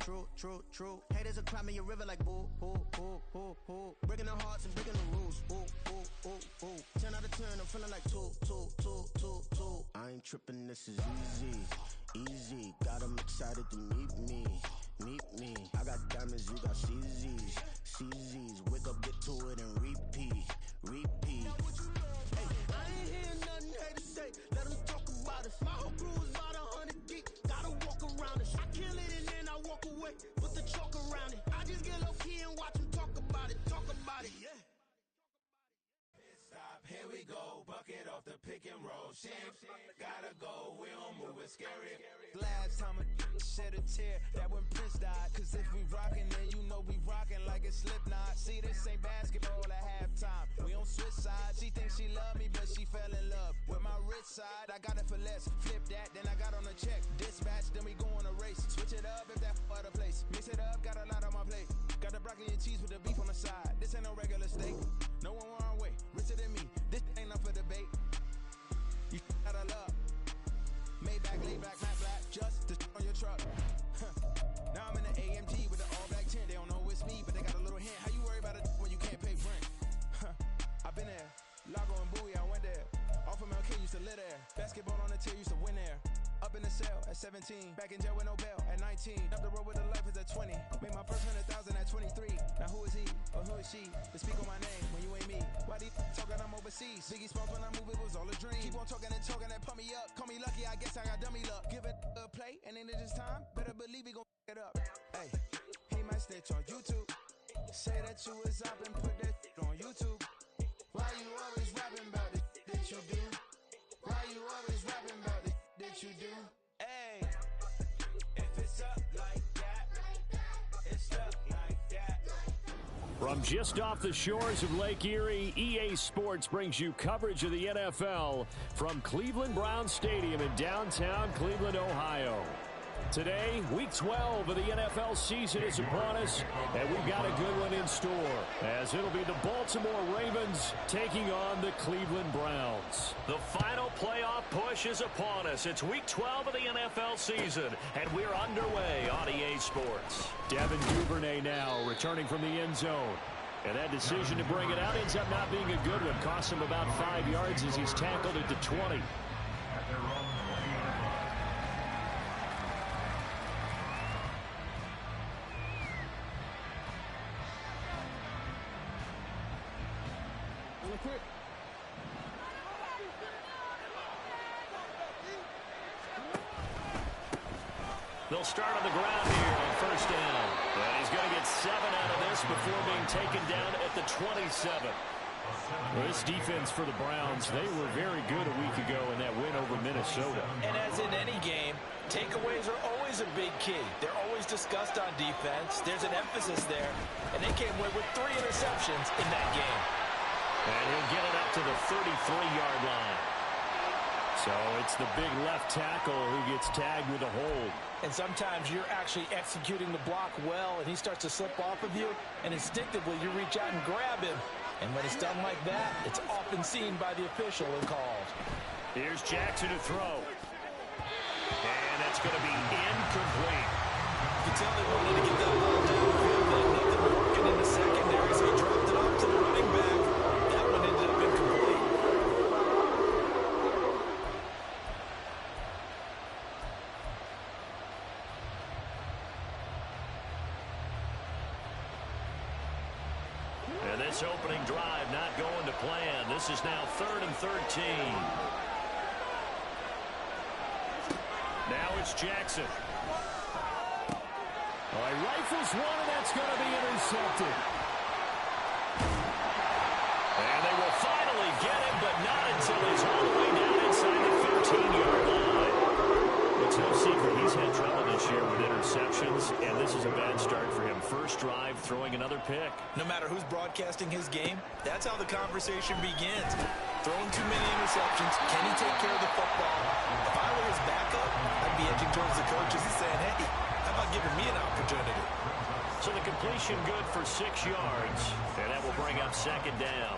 true. Haters will cry me a river like boo, boo. Breaking the hearts and breaking the rules. Ooh. 10 out of 10, I'm feeling like two. I ain't tripping, this is easy. Got 'em excited to meet me. I got diamonds, you got CZs. Wake up, get to it, and repeat. Hey, I ain't hearing nothing haters say. Let them talk about us. My whole crew is about 100 deep. Gotta walk around us. I kill it and then I walk away. Put the chalk around it. I just get low key and watch them talk about it. Yeah. Stop, here we go, bucket off the pick and roll. Shit, gotta go, we don't move, it's scary. Last time a shed a tear, that when Prince died. Cause if we rockin', then you know we rockin' like it's Slipknot. See, this ain't basketball at halftime. We on switch sides. She thinks she love me, but she fell in love with my rich side. I got it for less, flip that, then I got on a check. Dispatch, then we go on a race. Switch it up if that other place. Mix it up, got a lot on my plate. Got the broccoli and cheese with the beef on the side. This ain't no regular steak. No one wrong way, richer than me. This ain't up for debate. You out of love. Maybach, laid back, matte black, just to on your truck. Now I'm in the AMG with the all black tint. They don't know it's me, but they got a little hint. How you worry about it when you can't pay rent? I've been there. Lago and Bowie, I went there. Off of MLK, used to live there. Basketball on the tier, used to win there. Up in the cell at 17. Back in jail with no bail at 19. Up the road with a life is at 20. Made my first 100,000 at 23. Now who is he or who is she to speak on my name when you ain't me? Why they talking I'm overseas? Biggie spoke when I move, it was all a dream. Keep on talking and pump me up. Call me lucky, I guess I got dummy luck. Give it a play and then it is time. Better believe he gon' it up. Hey, he might snitch on YouTube. Say that you was up and put that on YouTube. Why you always rapping about the that you do? Why you always rapping about the that you do? Hey, if it's up like that, it's up like that. From just off the shores of Lake Erie, EA Sports brings you coverage of the NFL from Cleveland Browns Stadium in downtown Cleveland, Ohio. Today, Week 12 of the NFL season is upon us, and we've got a good one in store, as it'll be the Baltimore Ravens taking on the Cleveland Browns. The final playoff push is upon us. It's Week 12 of the NFL season, and we're underway on EA Sports. Devin Duvernay now returning from the end zone. And that decision to bring it out ends up not being a good one. Costs him about 5 yards as he's tackled at the 20. They'll start on the ground here on first down. And he's going to get 7 out of this before being taken down at the 27. Well, this defense for the Browns, they were very good a week ago in that win over Minnesota. And as in any game, takeaways are always a big key. They're always discussed on defense. There's an emphasis there. And they came away with 3 interceptions in that game. And he'll get it up to the 33-yard line. So it's the big left tackle who gets tagged with a hold. And sometimes you're actually executing the block well, and he starts to slip off of you, and instinctively you reach out and grab him. And when it's done like that, it's often seen by the official and called. Here's Jackson to throw. And that's going to be incomplete. You can tell they wanted to get that ball downfield. They had nothing working in the secondary, so he dropped it off to the running back. That one ended up incomplete. And this opening drive not going to plan. This is now 3rd and 13. Now it's Jackson. All right, rifles one, and that's going to be intercepted. And they will finally get him, but not until he's all the way down inside the 15-yard line. It's no secret he's had trouble this year with interceptions, and this is a bad start for him. First drive, throwing another pick. No matter who's broadcasting his game, that's how the conversation begins. Throwing too many interceptions, can he take care of the football? If I were his backup, I'd be edging towards the coaches and saying, hey, how about giving me an opportunity? So the completion good for 6 yards, and that will bring up 2nd down.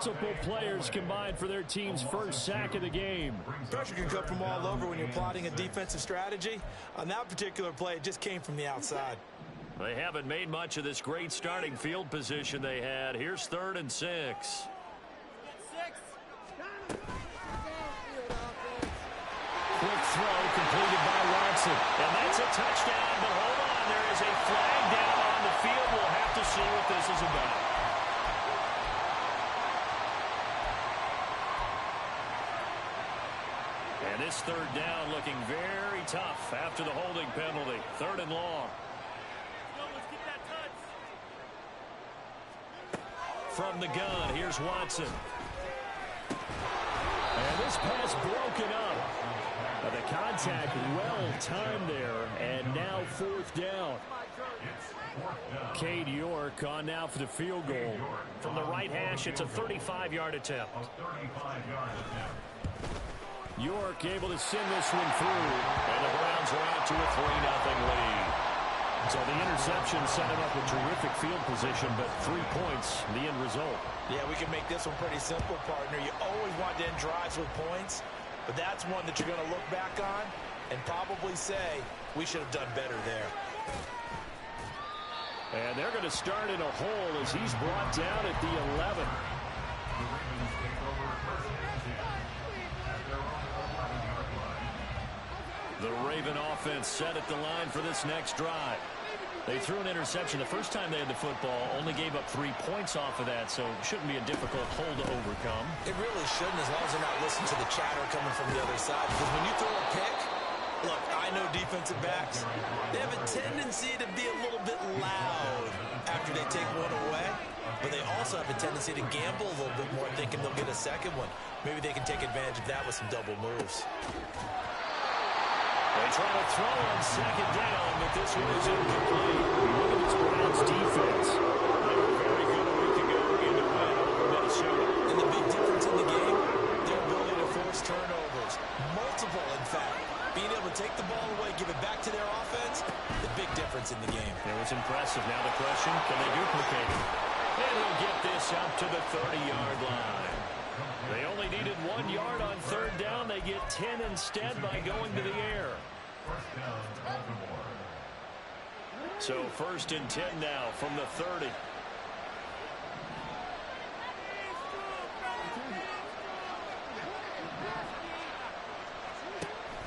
multiple players combined for their team's first sack of the game. Pressure can come from all over when you're plotting a defensive strategy. On that particular play, it just came from the outside. They haven't made much of this great starting field position they had. Here's 3rd and 6. Quick throw completed by Watson. And that's a touchdown, but hold on. There is a flag down on the field. We'll have to see what this is about. And this 3rd down looking very tough after the holding penalty. 3rd and long. From the gun, here's Watson. And this pass broken up. The contact well-timed there, and now 4th down. Cade York on now for the field goal. From the right hash, it's a 35-yard attempt. York able to send this one through, and the Browns are out to a 3-0 lead. So the interception set him up with terrific field position, but 3 points, the end result. Yeah, we can make this one pretty simple, partner. You always want to end drives with points, but that's one that you're going to look back on and probably say, we should have done better there. And they're going to start in a hole as he's brought down at the 11. The Raven offense set at the line for this next drive. They threw an interception the first time they had the football, only gave up 3 points off of that, so it shouldn't be a difficult hole to overcome. It really shouldn't, as long as they're not listening to the chatter coming from the other side. Because when you throw a pick, look, I know defensive backs, they have a tendency to be a little bit loud after they take one away, but they also have a tendency to gamble a little bit more, thinking they'll get a second one. Maybe they can take advantage of that with some double moves. They try to throw on 2nd down, but this one is incomplete. Look at this Browns defense. They were very good a week ago in the win over Minnesota. And the big difference in the game, their ability to force turnovers. Multiple, in fact. Being able to take the ball away, give it back to their offense, the big difference in the game. It was impressive. Now the question, can they duplicate it? And he'll get this up to the 30-yard line. They only needed 1 yard on 3rd down. They get 10 instead by going to the air. So 1st and 10 now from the 30.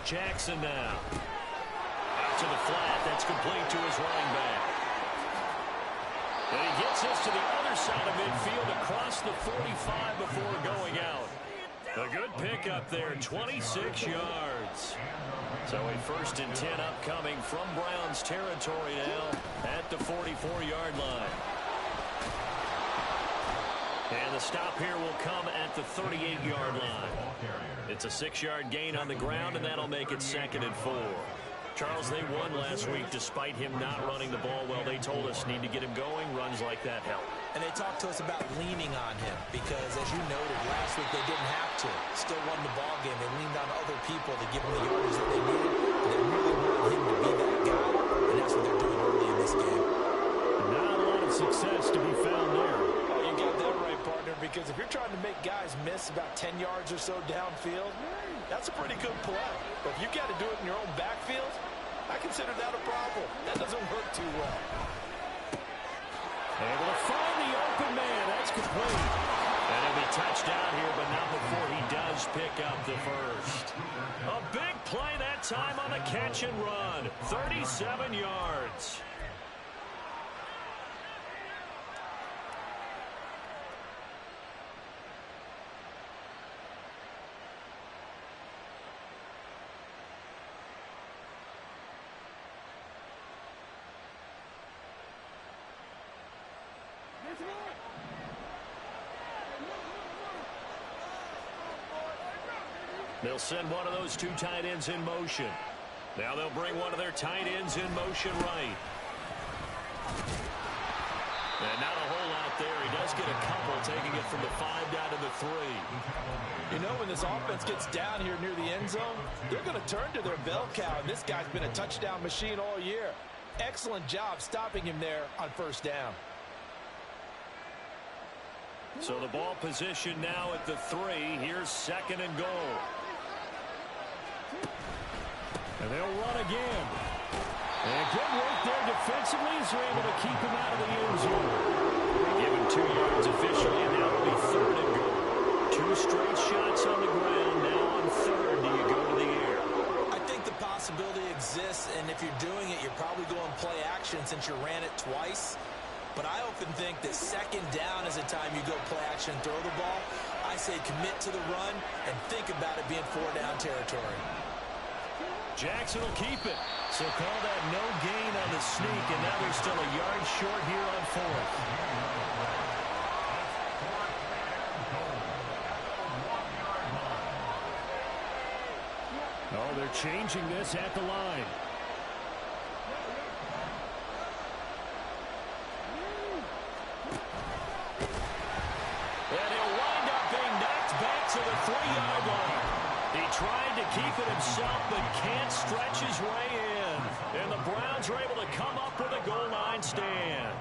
Jackson now. Out to the flat. That's complete to his running back. And he gets this to the other side of midfield across the 45 before going out. A good pickup there, 26 yards. So a 1st and 10 upcoming from Browns territory now at the 44-yard line. And the stop here will come at the 38-yard line. It's a 6-yard gain on the ground, and that'll make it 2nd and 4. Charles, they won last week despite him not running the ball well. They told us need to get him going. Runs like that help. And they talked to us about leaning on him because, as you noted, last week they didn't have to. Still won the ball game. They leaned on other people to give them the yardage that they needed. And they really wanted him to be that guy. And that's what they're doing early in this game. Not a lot of success to be found there. Oh, you got that right, partner, because if you're trying to make guys miss about 10 yards or so downfield, that's a pretty good play. But if you got to do it in your own backfield, I consider that a problem. That doesn't work too well. Able to find the open man. That's complete. And he'll be touched down here, but not before he does pick up the first. A big play that time on the catch and run. 37 yards. They'll send one of those 2 tight ends in motion. Now they'll bring one of their tight ends in motion right. And not a whole lot there. He does get a couple, taking it from the 5 down to the 3. You know, when this offense gets down here near the end zone, they're going to turn to their bell cow, and this guy's been a touchdown machine all year. Excellent job stopping him there on 1st down. So the ball position now at the 3. Here's 2nd and goal. And they'll run again. And good work there defensively as they're able to keep him out of the end zone. They give him 2 yards officially, and now it'll be 3rd and goal. 2 straight shots on the ground. Now on 3rd, do you go to the air? I think the possibility exists, and if you're doing it, you're probably going play action since you ran it twice. But I often think that 2nd down is the time you go play action and throw the ball. I say commit to the run and think about it being 4-down territory. Jackson will keep it. So call that no gain on the sneak, and now they're still a yard short here on 4th. Oh, they're changing this at the line. And he'll wind up being knocked back to the 3-yard line. He tried to keep it himself, but can't stretch his way in. And the Browns are able to come up with a goal line stand.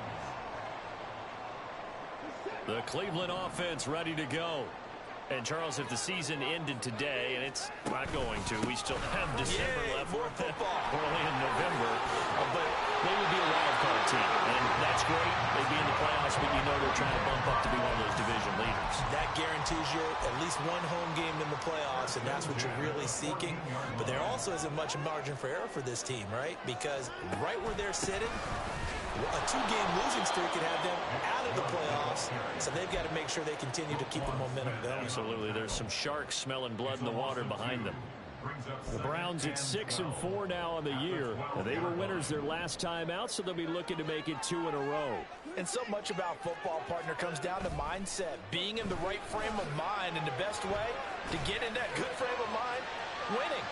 The Cleveland offense ready to go. And, Charles, if the season ended today, and it's not going to, we still have December left. More football. Early in November. But they would be a wild card team. And that's great. They'd be in the playoffs, but you know they're trying to bump up to be one of those division leaders. That guarantees you at least one home game in the playoffs, and that's what you're really seeking. But there also isn't much margin for error for this team, right? Because right where they're sitting, a 2-game losing streak could have them out of the playoffs, so they've got to make sure they continue to keep the momentum going. Absolutely. There's some sharks smelling blood in the water behind them. The Browns at 6-4 now on the year. They were winners their last time out, so they'll be looking to make it 2 in a row. And so much about football, partner, comes down to mindset, being in the right frame of mind, and the best way to get in that good frame of mind, winning.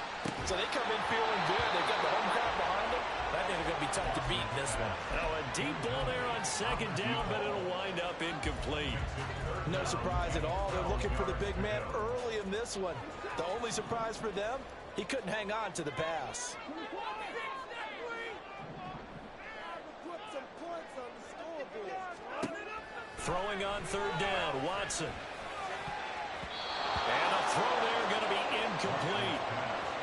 So they come in feeling good. They've got the home crowd behind them. I think they're going to be tough to beat in this one. Now a deep ball there on 2nd down, but it'll wind up incomplete. No surprise at all. They're looking for the big man early in this one. The only surprise for them, he couldn't hang on to the pass. Throwing on 3rd down, Watson. And a throw there going to be incomplete.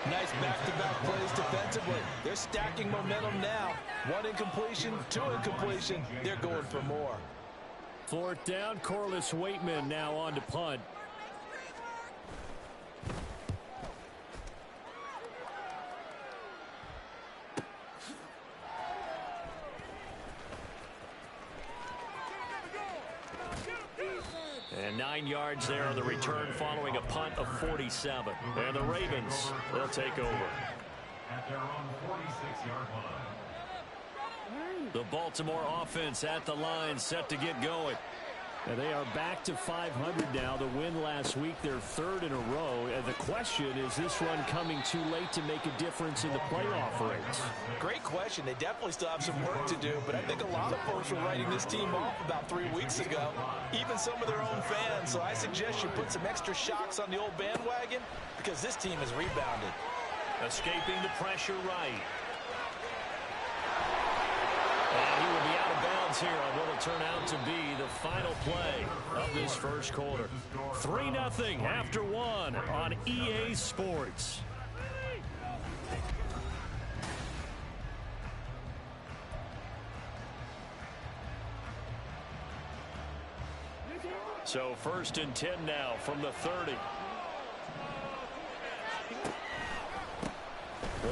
Nice back-to-back plays defensively. They're stacking momentum now. 1 incompletion, 2 incompletion. They're going for more. 4th down, Corliss Waitman now on to punt. And 9 yards there on the return following a punt of 47. And the Ravens, they'll take over. At their own 46-yard line. The Baltimore offense at the line, set to get going. And they are back to 500 now. The win last week, their 3rd in a row. And the question, is this run coming too late to make a difference in the playoff race? Great question. They definitely still have some work to do, but I think a lot of folks were writing this team off about 3 weeks ago, even some of their own fans. So I suggest you put some extra shocks on the old bandwagon because this team has rebounded. Escaping the pressure right. And he will be out of bounds here on what will turn out to be the final play of this first quarter. 3-0 after 1 on EA Sports. So 1st and 10 now from the 30.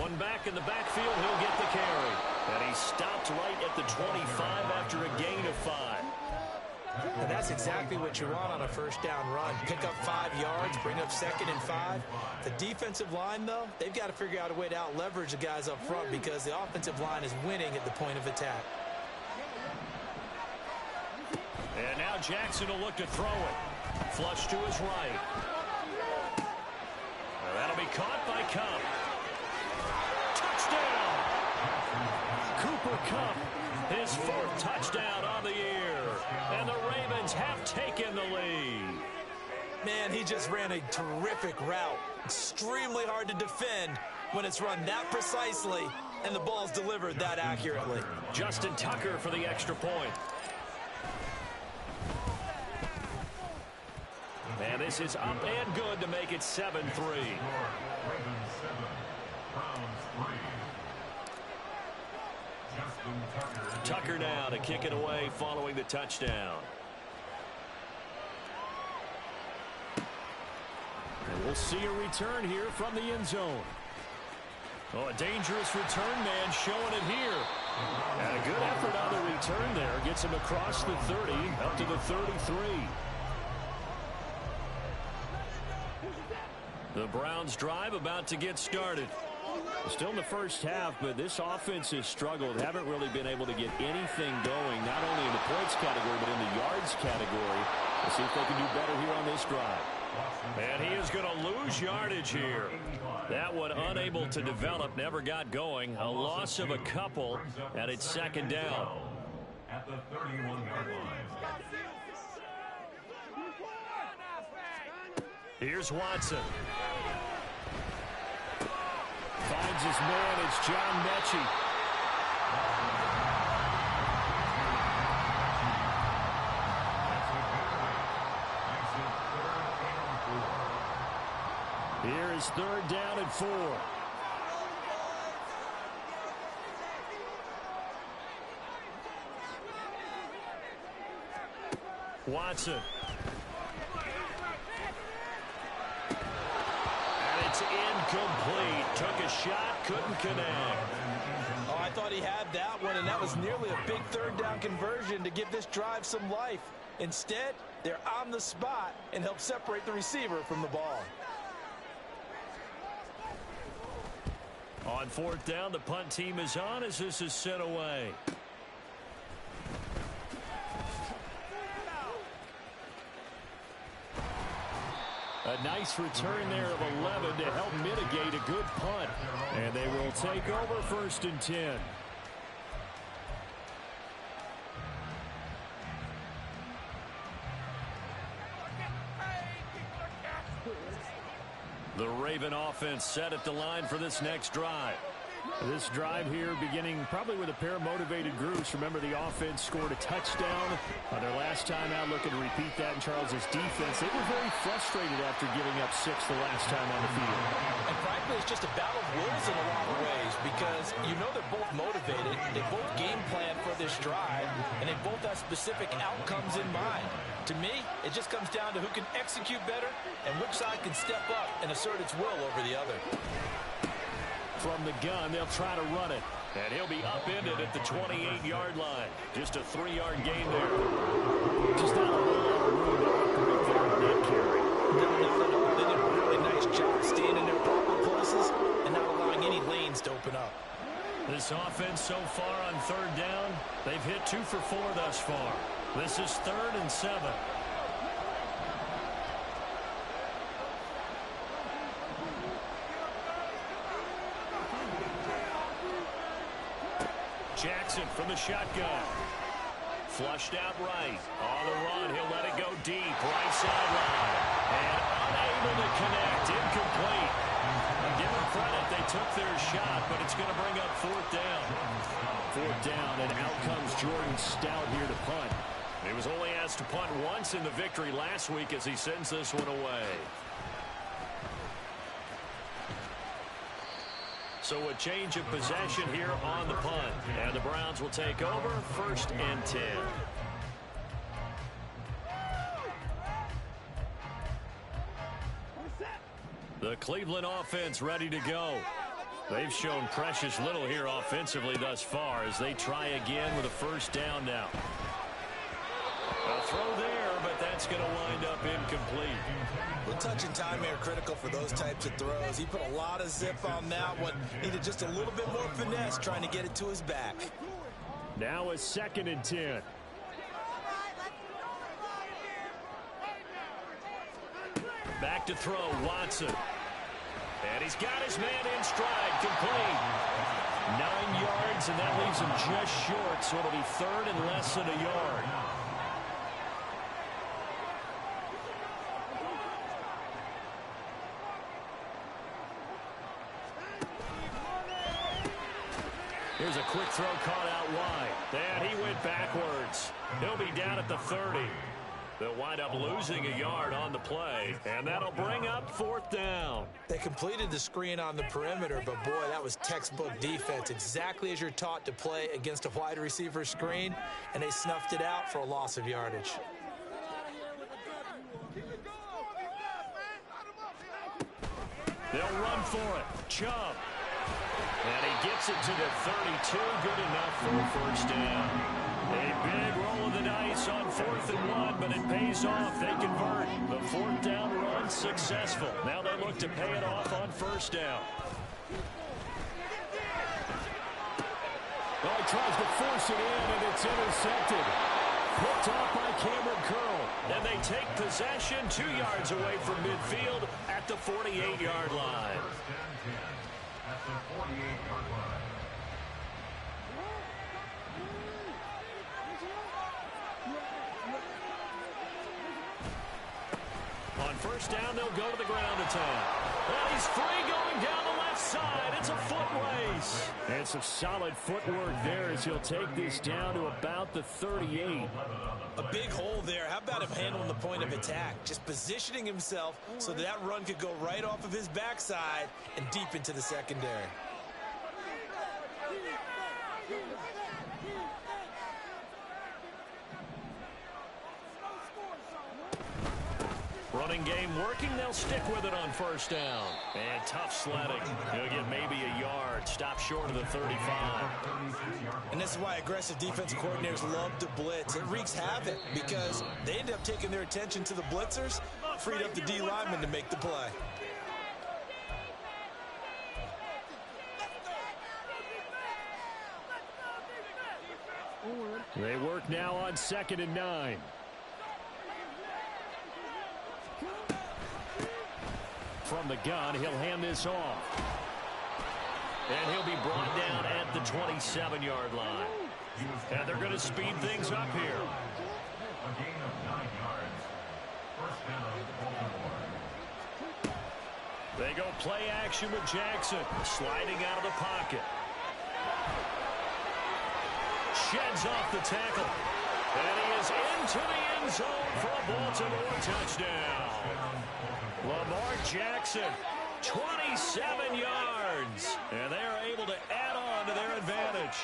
One back in the backfield, he'll get the carry. And he stopped right at the 25 after a gain of 5. And that's exactly what you want on a 1st down run. Pick up 5 yards, bring up 2nd and 5. The defensive line, though, they've got to figure out a way to out-leverage the guys up front because the offensive line is winning at the point of attack. And now Jackson will look to throw it. Flush to his right. Well, that'll be caught by Kupp. Touchdown! Cooper Kupp, his 4th touchdown on the year. And the Ravens have taken the lead. Man, he just ran a terrific route. Extremely hard to defend when it's run that precisely and the ball's delivered that accurately. Justin Tucker for the extra point. And this is up and good to make it 7-3. Tucker now to kick it away following the touchdown. And we'll see a return here from the end zone. Oh, a dangerous return man showing it here. And a good effort on the return there. Gets him across the 30 up to the 33. The Browns drive about to get started. Still in the first half, but this offense has struggled. Haven't really been able to get anything going, not only in the points category, but in the yards category. We'll see if they can do better here on this drive. And he is going to lose yardage here. That one unable to develop, never got going. A loss of a couple, and it's second down. At the 31-yard line. Here's Watson. Finds his man. It's John Mechie. Here is third down and 4. Watson. And it's incomplete. Took a shot, couldn't connect. Oh, I thought he had that one, and that was nearly a big third down conversion to give this drive some life. Instead, they're on the spot and help separate the receiver from the ball. On fourth down, the punt team is on as this is sent away. A nice return there of 11 to help mitigate a good punt. And they will take over first and 10. The Raven offense set at the line for this next drive. This drive here beginning probably with a pair of motivated groups. Remember, the offense scored a touchdown on their last time out. Looking to repeat that in Charles's defense. They were very frustrated after giving up 6 the last time on the field. And frankly, it's just a battle of wills in a lot of ways because you know they're both motivated. They both game plan for this drive, and they both have specific outcomes in mind. To me, it just comes down to who can execute better and which side can step up and assert its will over the other. From the gun, they'll try to run it. And he'll be upended at the 28-yard line. Just a 3-yard gain there. Just not a whole lot of room to operate there on that carry. No, not at all. They did a really nice job staying in their proper places and not allowing any lanes to open up. This offense so far on third down, they've hit 2 for 4 thus far. This is 3rd and 7. Jackson from the shotgun. Flushed out right. On the run, he'll let it go deep. Right sideline. And unable to connect. Incomplete. Give them credit. They took their shot, but it's going to bring up 4th down. 4th down, and out comes Jordan Stout here to punt. He was only asked to punt once in the victory last week as he sends this one away. So a change of possession here on the punt. And the Browns will take over 1st and 10. The Cleveland offense ready to go. They've shown precious little here offensively thus far as they try again with a 1st down now. A throw there, but that's going to wind up incomplete. Well, touch and time here critical for those types of throws. He put a lot of zip on that one. Needed just a little bit more finesse trying to get it to his back. Now a 2nd and 10. Back to throw, Watson. And he's got his man in stride, complete. 9 yards, and that leaves him just short, so it'll be 3rd and less than a yard. Here's a quick throw caught out wide. And he went backwards. He'll be down at the 30. They'll wind up losing a yard on the play, and that'll bring up 4th down. They completed the screen on the perimeter, but boy, that was textbook defense, exactly as you're taught to play against a wide receiver screen, and they snuffed it out for a loss of yardage. They'll run for it. Chubb. And he gets it to the 32. Good enough for a 1st down. A big roll of the dice on 4th and 1, but it pays off. They convert. The 4th down run successful. Now they look to pay it off on 1st down. Oh, he tries to force it in, and it's intercepted. Picked off by Cameron Curl. And they take possession 2 yards away from midfield at the 48-yard line. At the 48-yard line. On 1st down, they'll go to the ground attack. And he's free going down the left side. It's a foot race. And some solid footwork there as he'll take this down to about the 38. A big hole there. How about him handling the point of attack? Just positioning himself so that run could go right off of his backside and deep into the secondary. Running game working. They'll stick with it on 1st down. And tough sledding. He'll get maybe a yard. Stop short of the 35. And this is why aggressive defensive coordinators love to blitz. It wreaks havoc because they end up taking their attention to the blitzers, freed up the D lineman to make the play. They work now on 2nd and 9. From the gun, he'll hand this off. And he'll be brought down at the 27-yard line. And they're going to speed things up here. A gain of 9 yards. 1st down, Baltimore. They go play action with Jackson, sliding out of the pocket. Sheds off the tackle. And he is into the end zone for a Baltimore touchdown. Lamar Jackson, 27 yards. And they are able to add on to their advantage.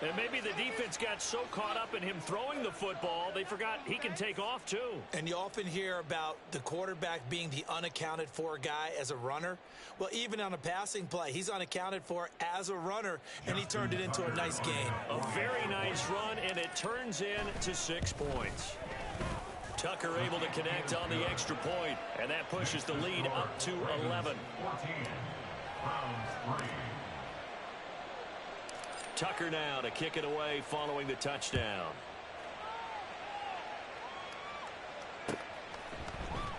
And maybe the defense got so caught up in him throwing the football, they forgot he can take off too. And you often hear about the quarterback being the unaccounted for guy as a runner. Well, even on a passing play, he's unaccounted for as a runner, and he turned it into a nice gain. A very nice run, and it turns into 6 points. Tucker able to connect on the extra point, and that pushes the lead up to 11. 14. Browns 3. Tucker now to kick it away following the touchdown.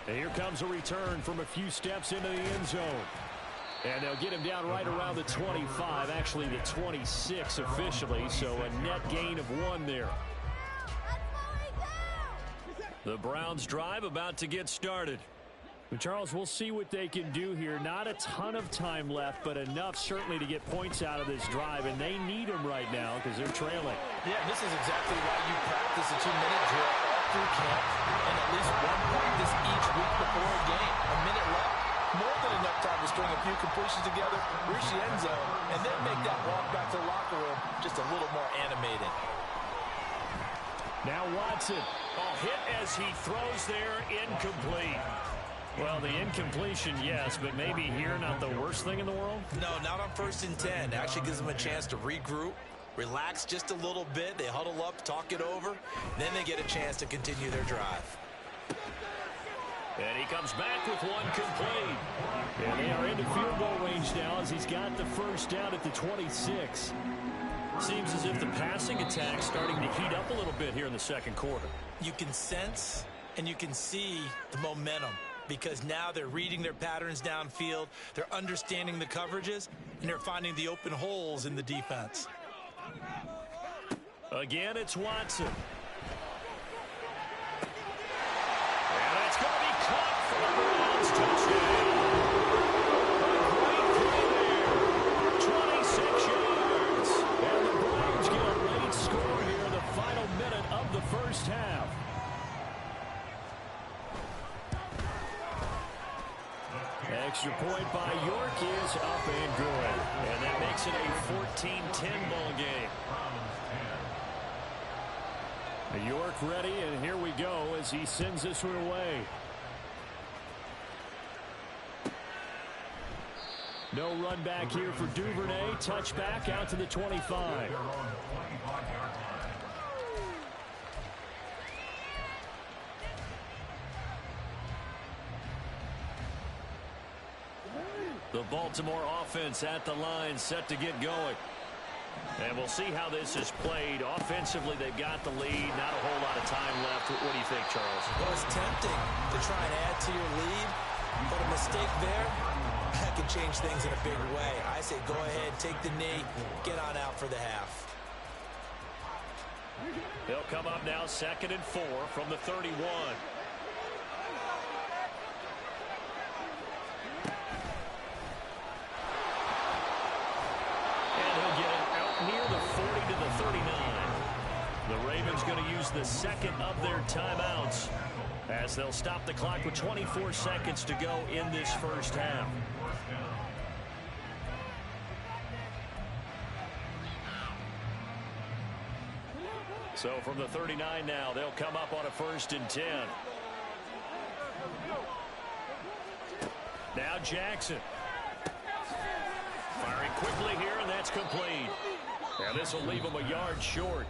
And here comes a return from a few steps into the end zone. And they'll get him down right around the 25, actually the 26 officially, so a net gain of 1 there. The Browns drive about to get started. But Charles, we'll see what they can do here. Not a ton of time left, but enough certainly to get points out of this drive, and they need them right now because they're trailing. Yeah, this is exactly why you practice a 2-minute drill all through camp and at least one practice each week before a game. A minute left, more than enough time to string a few completions together, reach the end zone, and then make that walk back to the locker room just a little more animated. Now Watson, a hit as he throws there, incomplete. Well, the incompletion, yes, but maybe here not the worst thing in the world? No, not on 1st and 10. Actually gives them a chance to regroup, relax just a little bit. They huddle up, talk it over. Then they get a chance to continue their drive. And he comes back with one complete. And they are into field goal range now as he's got the 1st down at the 26. Seems as if the passing attack's starting to heat up a little bit here in the 2nd quarter. You can sense and you can see the momentum, because now they're reading their patterns downfield, they're understanding the coverages, and they're finding the open holes in the defense. Again, it's Watson. And that's going to be caught for the Browns touchdown. A great play there. 26 yards. And the Browns get a late score here in the final minute of the 1st half. is up and good. And that makes it a 14-10 ball game. York ready, and here we go as he sends this one away. No run back here for Duvernay. Touchback out to the 25. The Baltimore offense at the line, set to get going. And we'll see how this is played. Offensively, they've got the lead. Not a whole lot of time left. What do you think, Charles? Well, it's tempting to try and add to your lead, but a mistake there, that can change things in a big way. I say go ahead, take the knee, get on out for the half. They'll come up now 2nd and 4 from the 31. Near the 40 to the 39. The Ravens going to use the second of their timeouts as they'll stop the clock with 24 seconds to go in this first half. So from the 39 now, they'll come up on a 1st and 10. Now Jackson. Firing quickly here, and that's complete. And this will leave him a yard short.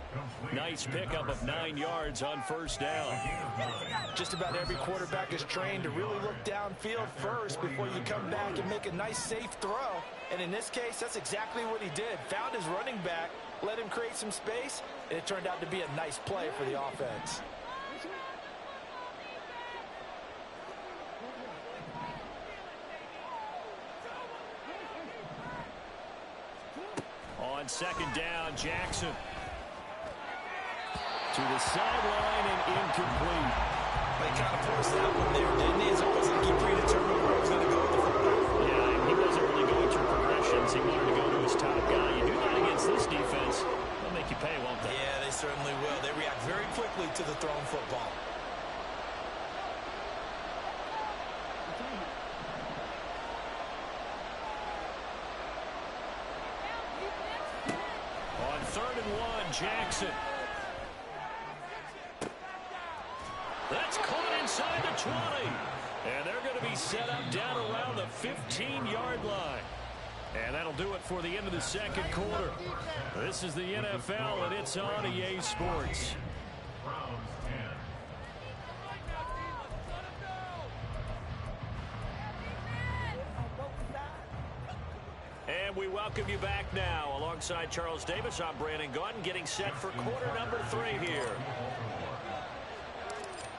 Nice pickup of 9 yards on 1st down. Just about every quarterback is trained to really look downfield first before you come back and make a nice, safe throw. And in this case, that's exactly what he did. Found his running back, let him create some space, and it turned out to be a nice play for the offense. On 2nd down, Jackson. To the sideline and incomplete. They kind of forced that one there, didn't he? It's almost like he predetermined where he was going to go with the football. Yeah, and he wasn't really going through progressions. He wanted to go to his top guy. You do that against this defense, they'll make you pay, won't they? Yeah, they certainly will. They react very quickly to the thrown football. On 3rd and 1, Jackson. That's caught inside the 20. And they're going to be set up down around the 15-yard line. And that'll do it for the end of the second quarter. This is the NFL, and it's on EA Sports. And we welcome you back now. Alongside Charles Davis, I'm Brandon Gaudin, getting set for quarter number 3 here.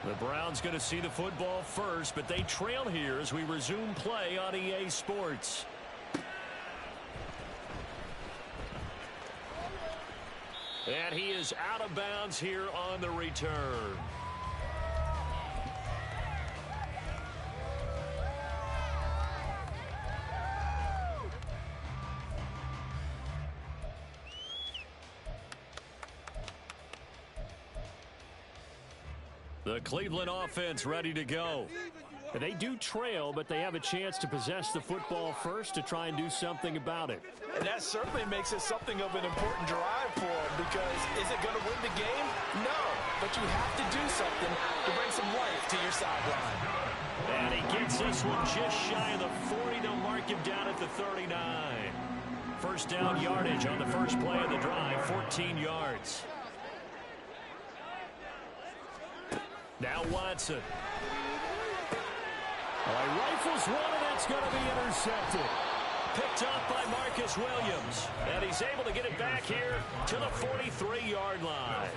The Browns going to see the football first, but they trail here as we resume play on EA Sports. And he is out of bounds here on the return. The Cleveland offense ready to go. They do trail, but they have a chance to possess the football first to try and do something about it. And that certainly makes it something of an important drive for them, because is it going to win the game? No, but you have to do something to bring some life to your sideline. And he gets this one just shy of the 40. They'll mark him down at the 39. First down yardage on the first play of the drive, 14 yards. Now Watson. He rifles one, and that's going to be intercepted. Picked off by Marcus Williams. And he's able to get it back here to the 43-yard line.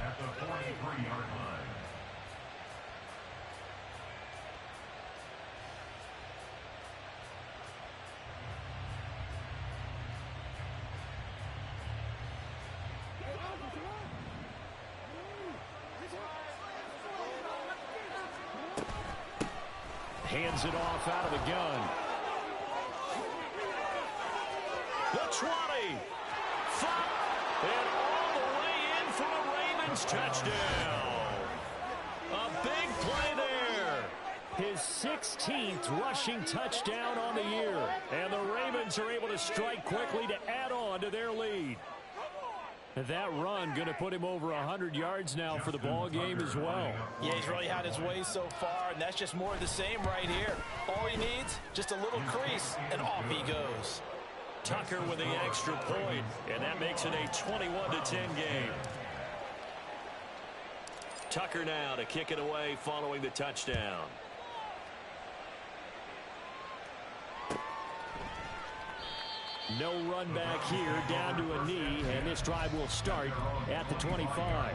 At the 43-yard line. Hands it off out of the gun. The 20. And all the way in for a Ravens touchdown. A big play there. his 16th rushing touchdown on the year. And the Ravens are able to strike quickly to add on to their lead. That run going to put him over 100 yards now for the ball game as well. Yeah, he's really had his way so far, and that's just more of the same right here. All he needs, just a little crease, and off he goes. Tucker with the extra point, and that makes it a 21-10 game. Tucker now to kick it away following the touchdown. No run back here, down to a knee, and this drive will start at the 25.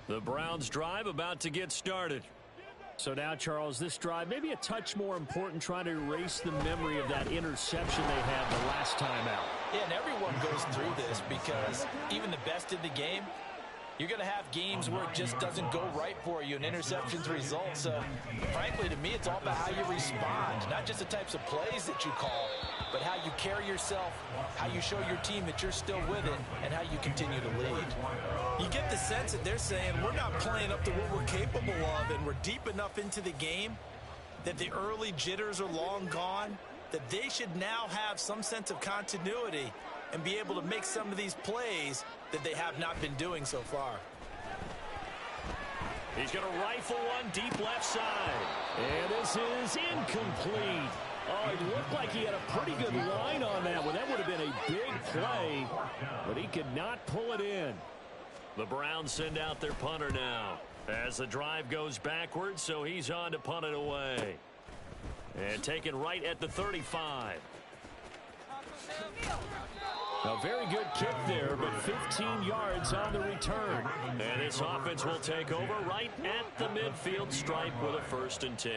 The Browns drive about to get started. So now, Charles, this drive maybe a touch more important, trying to erase the memory of that interception they had the last time out. Yeah, and everyone goes through this because even the best in the game, you're going to have games where it just doesn't go right for you, and interceptions result. So, frankly, to me, it's all about how you respond, not just the types of plays that you call, but how you carry yourself, how you show your team that you're still with it, and how you continue to lead. You get the sense that they're saying we're not playing up to what we're capable of, and we're deep enough into the game that the early jitters are long gone, that they should now have some sense of continuity and be able to make some of these plays that they have not been doing so far. He's going to rifle one deep left side. And this is incomplete. Oh, it looked like he had a pretty good line on that one. That would have been a big play, but he could not pull it in. The Browns send out their punter now as the drive goes backwards, so he's on to punt it away. And taken right at the 35. A very good kick there, but 15 yards on the return. And this offense will take over right at the midfield stripe with a 1st and 10.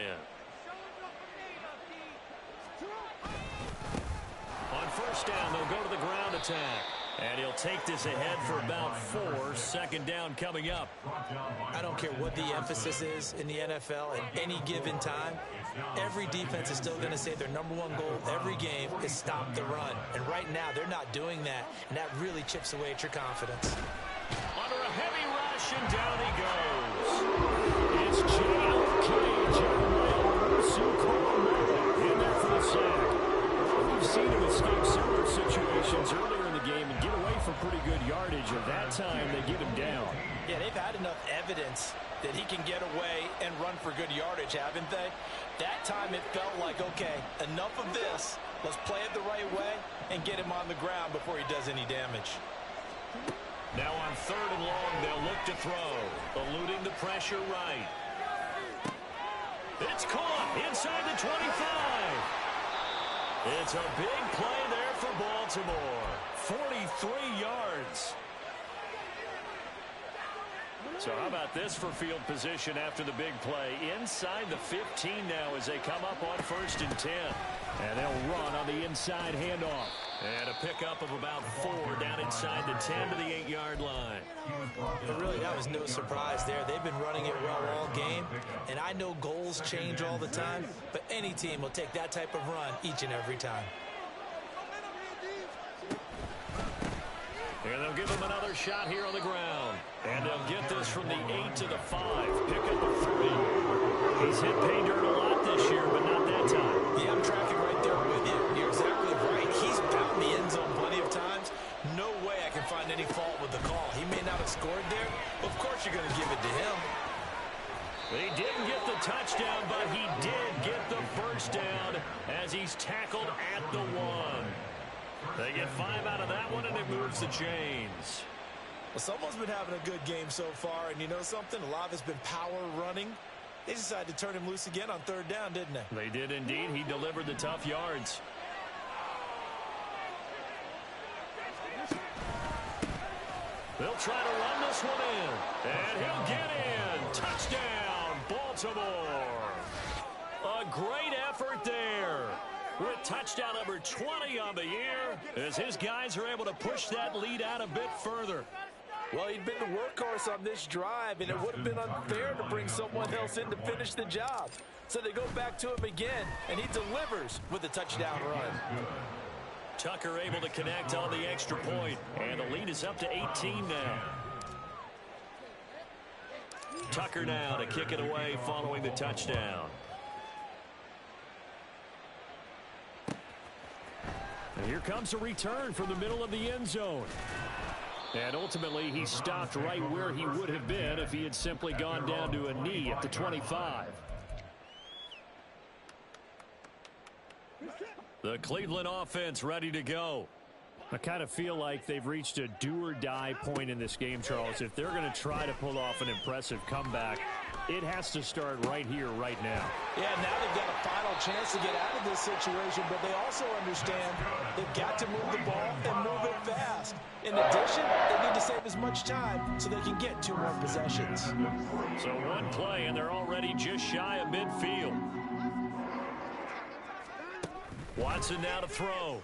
On 1st down, they'll go to the ground attack. And he'll take this ahead for about 4. 2nd down coming up. I don't care what the emphasis is in the NFL at any given time. Every defense is still going to say their number one goal every game is stop the run. And right now, they're not doing that. And that really chips away at your confidence. Under a heavy rush, and down he goes. It's J.O.K. in there for the sack. We've seen him escape similar situations earlier in the game and get away for pretty good yardage, and that time they get him down. Yeah, they've had enough evidence that he can get away and run for good yardage, haven't they? That time it felt like, okay, enough of this. Let's play it the right way and get him on the ground before he does any damage. Now on 3rd and long, they'll look to throw, eluding the pressure right. It's caught inside the 25. It's a big play there for Baltimore. 43 yards. So how about this for field position after the big play? Inside the 15 now as they come up on 1st and 10. And they'll run on the inside handoff. And a pickup of about 4 down inside the 10 to the 8-yard line. But really, that was no surprise there. They've been running it well all game. And I know goals change all the time, but any team will take that type of run each and every time. And they'll give him another shot here on the ground. And they'll get this from the 8 to the 5. Pick up a 3. He's hit pay dirt a lot this year, but not that time. Yeah, I'm tracking right there with you. You're exactly right. He's found the end zone plenty of times. No way I can find any fault with the call. He may not have scored there. Of course you're going to give it to him. He didn't get the touchdown, but he did get the 1st down as he's tackled at the 1. They get 5 out of that one, and it moves the chains. Well, someone's been having a good game so far, and you know something? A lot of it's been power running. They decided to turn him loose again on 3rd down, didn't they? They did indeed. He delivered the tough yards. They'll try to run this one in, and he'll get in. Touchdown, Baltimore. A great effort there. With touchdown number 20 on the year, as his guys are able to push that lead out a bit further. Well, he'd been the workhorse on this drive, and it would have been unfair to bring someone else in to finish the job. So they go back to him again, and he delivers with a touchdown run. Tucker able to connect on the extra point, and the lead is up to 18 now. Tucker now to kick it away following the touchdown. And here comes a return from the middle of the end zone. And ultimately, he stopped right where he would have been if he had simply gone down to a knee at the 25. The Cleveland offense ready to go. I kind of feel like they've reached a do-or-die point in this game, Charles. If they're going to try to pull off an impressive comeback, it has to start right here, right now. Yeah, now they've got a final chance to get out of this situation, but they also understand they've got to move the ball and move it fast. In addition, they need to save as much time so they can get 2 more possessions. So one play, and they're already just shy of midfield. Watson now to throw.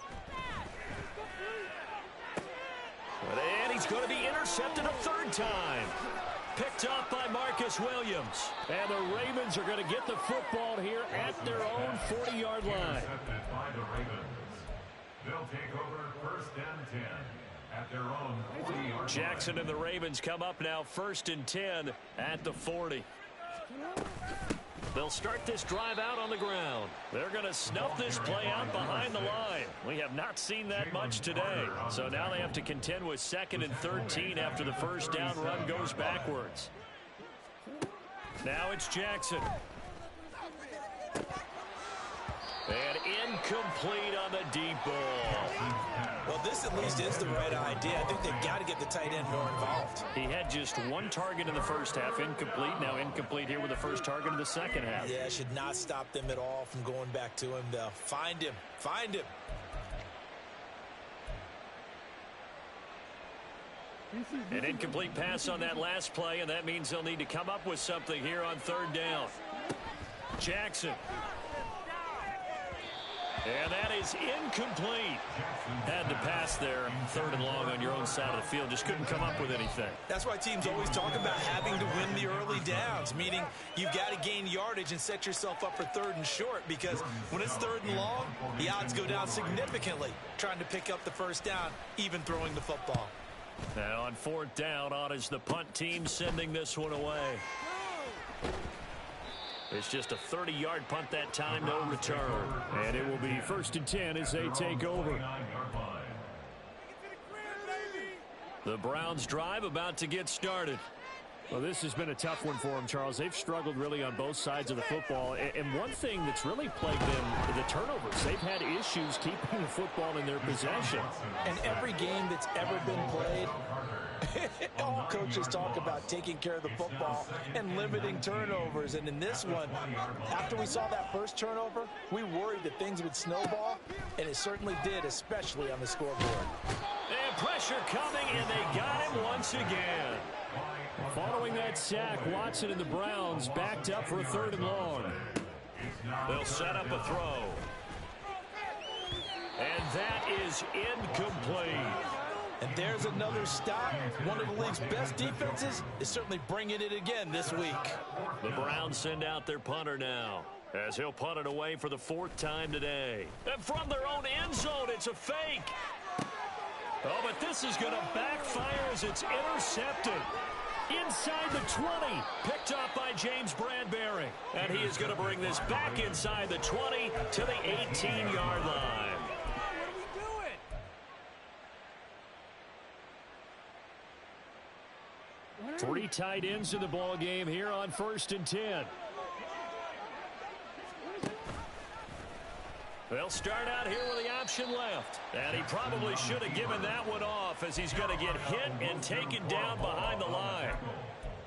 And he's going to be intercepted a 3rd time. Picked off by Marcus Williams. And the Ravens are going to get the football here at their own 40-yard line. They'll take over 1st and 10 at their own 40-yard Jackson and the Ravens come up now 1st and 10 at the 40. They'll start this drive out on the ground. They're going to snuff this play out behind the line. We have not seen that much today. So now they have to contend with 2nd and 13 after the first down run goes backwards. Now it's Jackson. And incomplete on the deep ball. Well, this at least is the right idea. I think they've got to get the tight end more involved. He had just 1 target in the first half, incomplete. Now incomplete here with the first target of the second half. Yeah, should not stop them at all from going back to him. They'll find him. Find him. An incomplete pass on that last play, and that means they'll need to come up with something here on 3rd down. Jackson. And that is incomplete. Had to pass there, 3rd and long on your own side of the field. Just couldn't come up with anything. That's why teams always talk about having to win the early downs, meaning you've got to gain yardage and set yourself up for 3rd and short, because when it's 3rd and long, the odds go down significantly trying to pick up the first down, even throwing the football. Now on 4th down, on is the punt team sending this one away. It's just a 30-yard punt that time, no return. And it will be 1st and 10 as they take over. The Browns drive about to get started. Well, this has been a tough one for them, Charles. They've struggled really on both sides of the football. And one thing that's really plagued them, the turnovers. They've had issues keeping the football in their possession. And every game that's ever been played, all coaches talk about taking care of the football and limiting turnovers. And in this one, after we saw that first turnover, we worried that things would snowball, and it certainly did, especially on the scoreboard. And pressure coming, and they got him once again. Following that sack, Watson and the Browns backed up for a 3rd and long. They'll set up a throw. And that is incomplete. And there's another stop. One of the league's best defenses is certainly bringing it again this week. The Browns send out their punter now, as he'll punt it away for the 4th time today. And from their own end zone, it's a fake. Oh, but this is going to backfire as it's intercepted. Inside the 20, picked off by James Bradbury. And he is going to bring this back inside the 20 to the 18-yard line. 3 tight ends in the ball game here on 1st and 10. They'll start out here with the option left. And he probably should have given that one off, as he's going to get hit and taken down behind the line.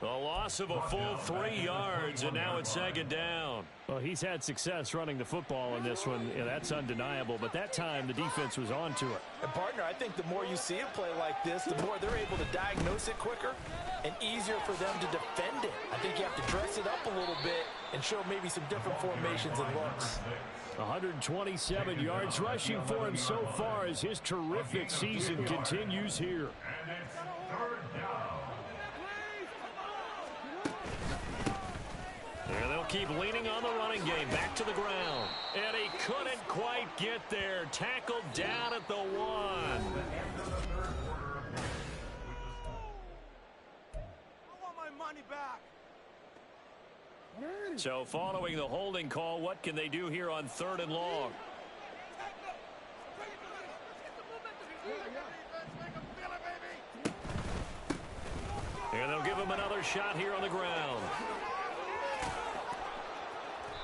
A loss of a full 3 yards, and now it's 2nd down. Well, he's had success running the football in this one. Yeah, that's undeniable. But that time, the defense was on to it. And, partner, I think the more you see it play like this, the more they're able to diagnose it quicker and easier for them to defend it. I think you have to dress it up a little bit and show maybe some different formations and looks. 127 yards rushing for him so far as his terrific season continues here. And they'll keep leaning on the running game. Back to the ground. And he couldn't quite get there. Tackled down at the 1. I want my money back. So following the holding call, what can they do here on 3rd and long? And they'll give him another shot here on the ground.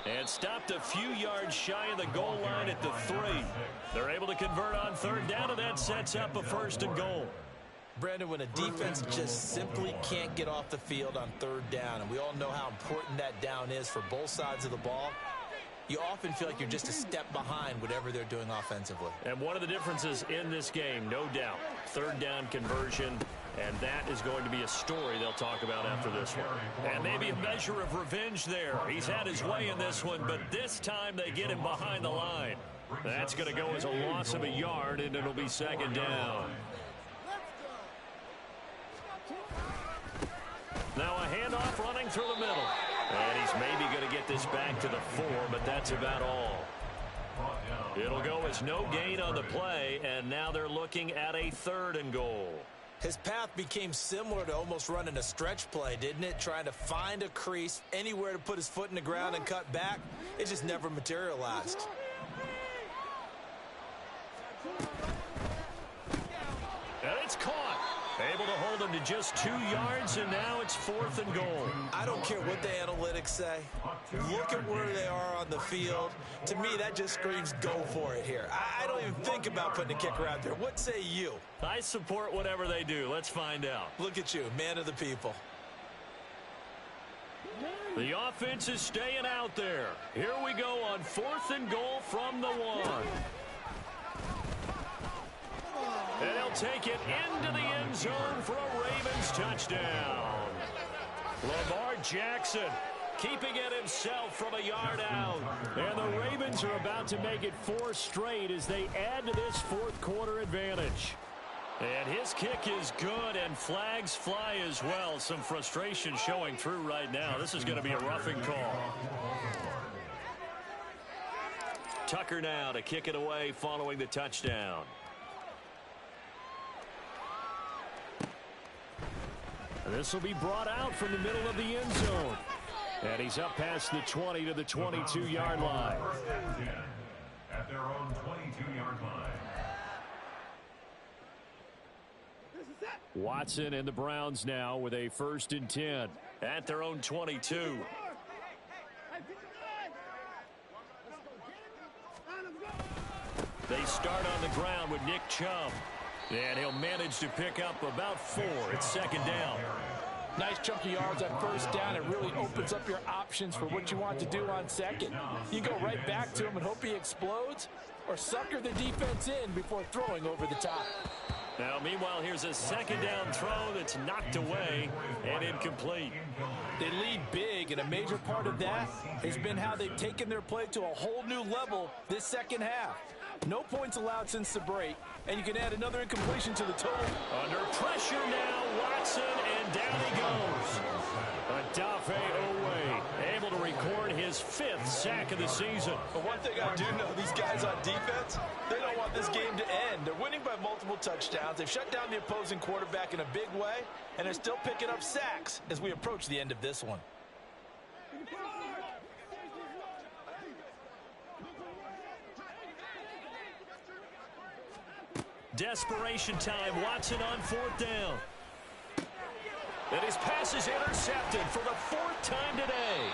And stopped a few yards shy of the goal line at the 3. They're able to convert on 3rd down, and that sets up a 1st and goal. Brandon, when a defense just simply can't get off the field on 3rd down, and we all know how important that down is for both sides of the ball, you often feel like you're just a step behind whatever they're doing offensively. And one of the differences in this game, no doubt, 3rd down conversion, and that is going to be a story they'll talk about after this one. And maybe a measure of revenge there. He's had his way in this one, but this time they get him behind the line. That's going to go as a loss of a yard, and it'll be 2nd down. Now a handoff running through the middle. And he's maybe going to get this back to the 4, but that's about all. It'll go as no gain on the play, and now they're looking at a 3rd and goal. His path became similar to almost running a stretch play, didn't it? Trying to find a crease, anywhere to put his foot in the ground and cut back. It just never materialized. And it's caught. Able to hold him to just 2 yards, and now it's 4th and goal. I don't care what the analytics say. Look at where they are on the field. To me, that just screams go for it here. I don't even think about putting a kicker out there. What say you? I support whatever they do. Let's find out. Look at you, man of the people. The offense is staying out there. Here we go on 4th and goal from the 1. And he'll take it into the end zone for a Ravens touchdown. Lamar Jackson keeping it himself from a yard out. And the Ravens are about to make it 4 straight as they add to this 4th quarter advantage. And his kick is good, and flags fly as well. Some frustration showing through right now. This is going to be a roughing call. Tucker now to kick it away following the touchdown. And this will be brought out from the middle of the end zone. And he's up past the 20 to the 22-yard line. At their own 22-yard line. Watson and the Browns now with a 1st and 10 at their own 22. They start on the ground with Nick Chubb. And he'll manage to pick up about 4. It's 2nd down. Nice chunky yards at 1st down. It really opens up your options for what you want to do on 2nd. You go right back to him and hope he explodes, or sucker the defense in before throwing over the top. Now, meanwhile, here's a 2nd down throw that's knocked away and incomplete. They lead big, and a major part of that has been how they've taken their play to a whole new level this 2nd half. No points allowed since the break, and you can add another incompletion to the total. Under pressure now, Watson, and down he goes. Odafe Owe able to record his 5th sack of the season. But one thing I do know, these guys on defense, they don't want this game to end. They're winning by multiple touchdowns. They've shut down the opposing quarterback in a big way, and they're still picking up sacks as we approach the end of this one. Desperation time. Watson on 4th down. And his pass is intercepted for the 4th time today.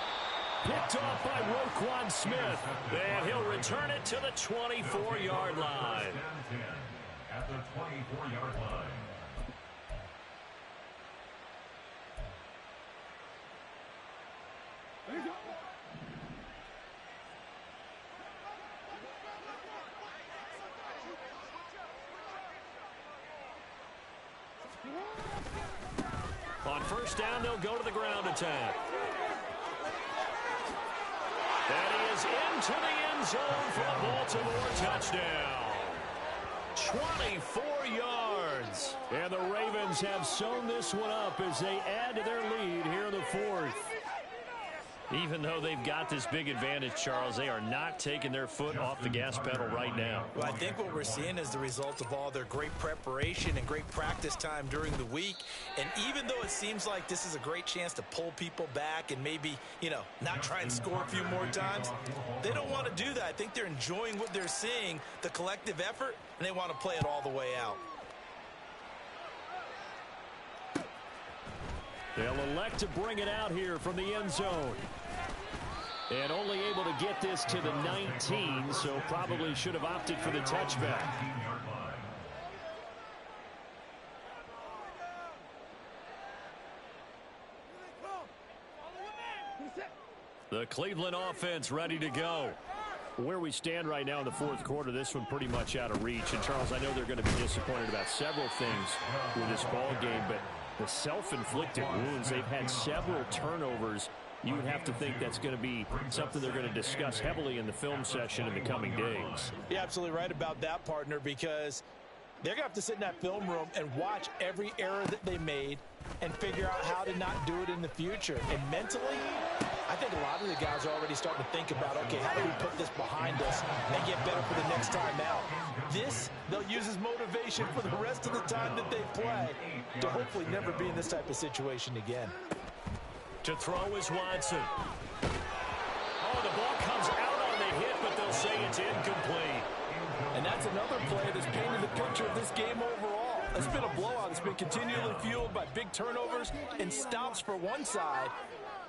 Picked off by Roquan Smith. And he'll return it to the 24-yard line. At the 24-yard line. On 1st down, they'll go to the ground attack. And he is into the end zone for the Baltimore touchdown. 24 yards. And the Ravens have sewn this one up as they add to their lead here in the 4th. Even though they've got this big advantage, Charles, they are not taking their foot off the gas pedal right now. Well, I think what we're seeing is the result of all their great preparation and great practice time during the week. And even though it seems like this is a great chance to pull people back and maybe, not try and score a few more times, they don't want to do that. I think they're enjoying what they're seeing, the collective effort, and they want to play it all the way out. They'll elect to bring it out here from the end zone. And only able to get this to the 19, so probably should have opted for the touchback. The Cleveland offense ready to go. Where we stand right now in the fourth quarter, this one pretty much out of reach. And, Charles, I know they're going to be disappointed about several things with this ball game, but the self-inflicted wounds, they've had several turnovers. You would have to think that's going to be something they're going to discuss heavily in the film session in the coming days. You're absolutely right about that, partner, because they're going to have to sit in that film room and watch every error that they made and figure out how to not do it in the future. And mentally, I think a lot of the guys are already starting to think about, okay, how do we put this behind us and get better for the next time out? This, they'll use as motivation for the rest of the time that they play to hopefully never be in this type of situation again. To throw is Watson. Oh, the ball comes out on the hit, but they'll say it's incomplete. And that's another play that's painted the picture of this game overall. It's been a blowout. It's been continually fueled by big turnovers and stops for one side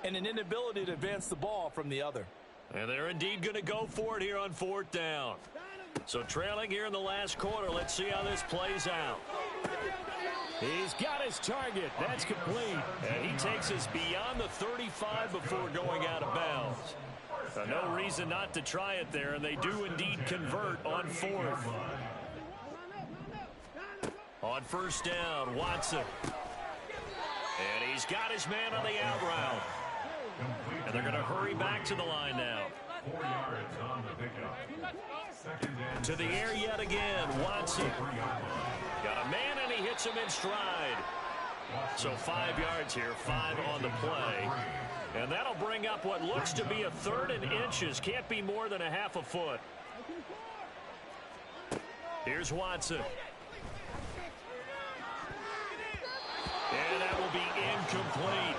and an inability to advance the ball from the other. And they're indeed going to go for it here on fourth down. So trailing here in the last quarter, let's see how this plays out. He's got his target. That's complete. And he takes us beyond the 35 before going out of bounds. No reason not to try it there, and they do indeed convert on fourth. On first down, Watson. And he's got his man on the out route. And they're going to hurry back to the line now. 4 yards on the pickup. Second and To the air yet again, Watson. Got a man, and he hits him in stride. So 5 yards here, 5 on the play. And that'll bring up what looks to be a 3rd and inches. Can't be more than a half a foot. Here's Watson. And that will be incomplete.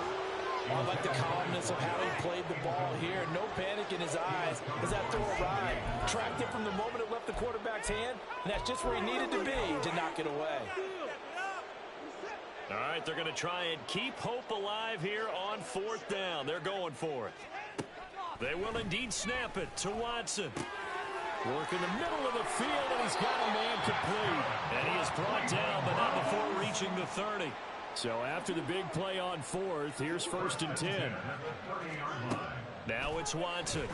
I like the calmness of how he played the ball here. No panic in his eyes as that throw arrived. Tracked it from the moment it left the quarterback's hand, and that's just where he needed to be to knock it away. All right, they're going to try and keep hope alive here on fourth down. They're going for it. They will indeed snap it to Watson. Work in the middle of the field, and he's got a man complete. And he is brought down, but not before reaching the 30. So after the big play on fourth, here's 1st and 10. Now it's Watson.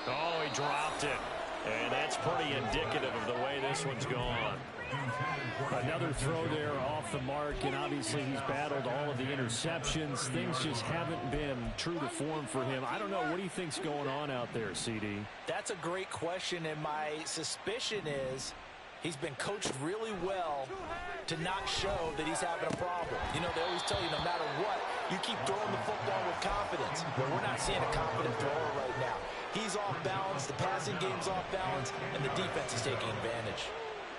Oh, he dropped it. And that's pretty indicative of the way this one's gone. Another throw there off the mark, and obviously he's battled all of the interceptions. Things just haven't been true to form for him. I don't know. What do you think's going on out there, CD? That's a great question, and my suspicion is he's been coached really well to not show that he's having a problem. You know, they always tell you no matter what, you keep throwing the football with confidence. But we're not seeing a confident thrower right now. He's off balance, the passing game's off balance, and the defense is taking advantage.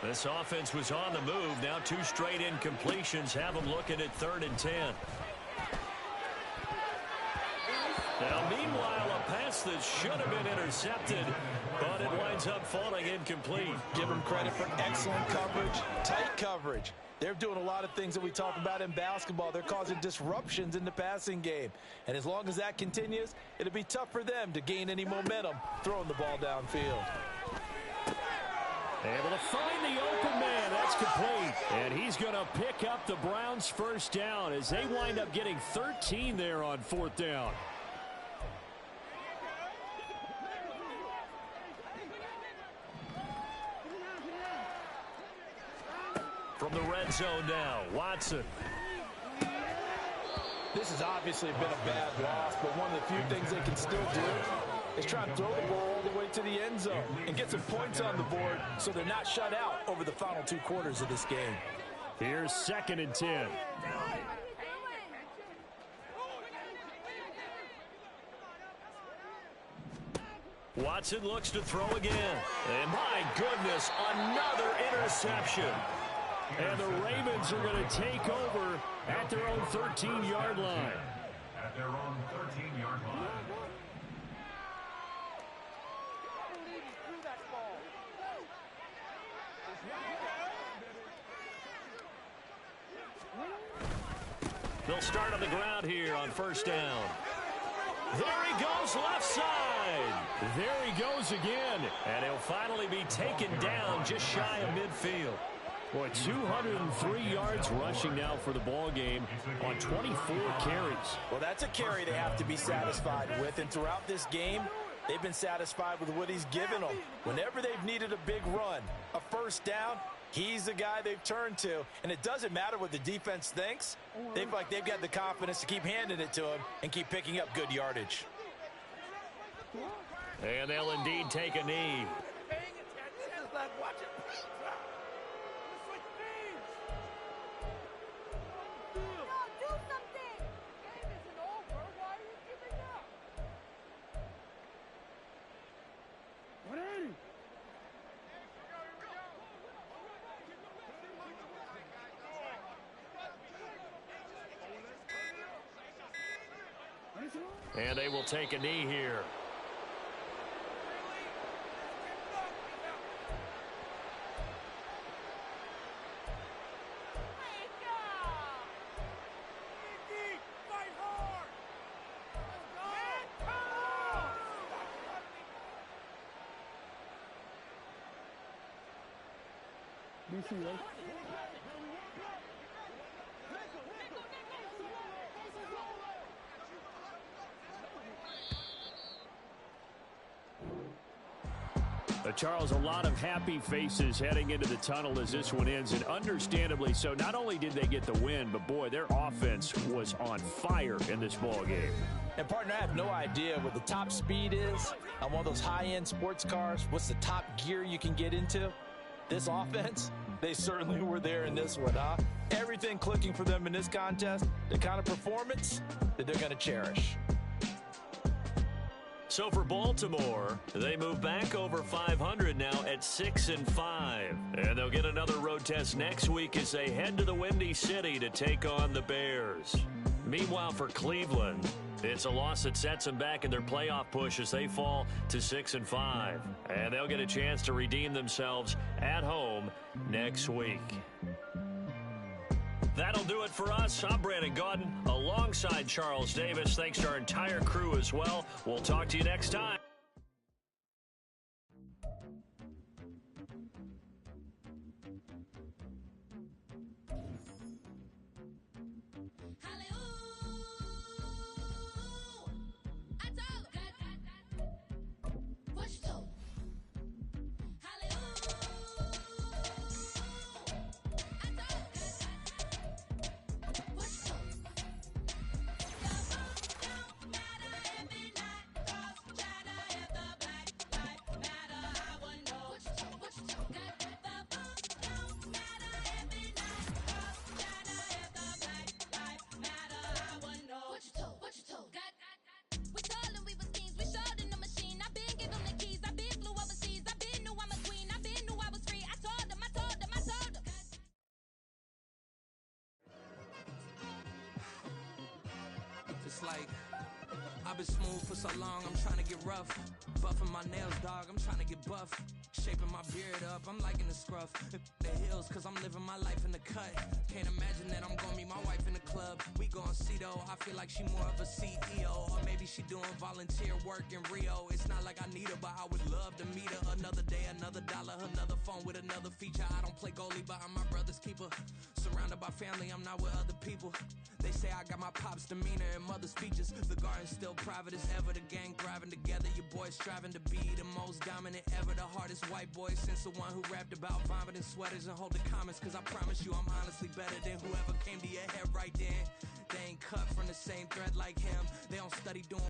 This offense was on the move. Now 2 straight incompletions have them looking at 3rd and 10. Now, meanwhile, a pass that should have been intercepted, but it winds up falling incomplete. Give them credit for excellent coverage, tight coverage. They're doing a lot of things that we talk about in basketball. They're causing disruptions in the passing game. And as long as that continues, it'll be tough for them to gain any momentum throwing the ball downfield. Able to find the open man. That's complete. And he's going to pick up the Browns' first down as they wind up getting 13 there on 4th down. From the red zone now, Watson. This has obviously been a bad loss, but one of the few things they can still do is try and throw the ball all the way to the end zone and get some points on the board so they're not shut out over the final 2 quarters of this game. Here's 2nd and 10. Watson looks to throw again. And my goodness, another interception. And the Ravens are going to take over at their own 13-yard line. At their own 13-yard line. They'll start on the ground here on first down. There he goes, left side. There he goes again. And he'll finally be taken down just shy of midfield. Boy, 203 yards rushing now for the ball game on 24 carries. Well, that's a carry they have to be satisfied with. And throughout this game, they've been satisfied with what he's given them. Whenever they've needed a big run, a first down, he's the guy they've turned to. And it doesn't matter what the defense thinks. They feel like they've got the confidence to keep handing it to him and keep picking up good yardage. And they'll indeed take a knee. And they will take a knee here. Charles, a lot of happy faces heading into the tunnel as this one ends, and understandably so. Not only did they get the win, but boy, their offense was on fire in this ball game. And partner, I have no idea what the top speed is on one of those high-end sports cars. What's the top gear you can get into? This offense, they certainly were there in this one, huh? Everything clicking for them in this contest, the kind of performance that they're going to cherish. So for Baltimore, they move back over 500 now at 6-5. And they'll get another road test next week as they head to the Windy City to take on the Bears. Meanwhile, for Cleveland, it's a loss that sets them back in their playoff push as they fall to 6-5. And they'll get a chance to redeem themselves at home next week. That'll do it for us. I'm Brandon Gaudin alongside Charles Davis. Thanks to our entire crew as well. We'll talk to you next time. Like, I've been smooth for so long, I'm trying to get rough. Buffing my nails, dog, I'm trying to get buff. Shaping my beard up, I'm liking the scruff. The hills, cause I'm living my life in the cut. Can't imagine that I'm gonna meet my wife in the club. We gon' see though, I feel like she more of a CEO. Or maybe she doing volunteer work in Rio. It's not like I need her, but I would love to meet her. Another day, another dollar, another phone with another feature. I don't play goalie, but I'm my brother's keeper. Surrounded by family, I'm not with other people. They say I got my pop's demeanor and mother's features. The garden's still private as ever. The gang thriving together. Your boys striving to be the most dominant ever. The hardest white boy since the one who rapped about vomiting sweaters and holding comments. Cause I promise you I'm honestly better than whoever came to your head right then. They ain't cut from the same thread like him. They don't study doing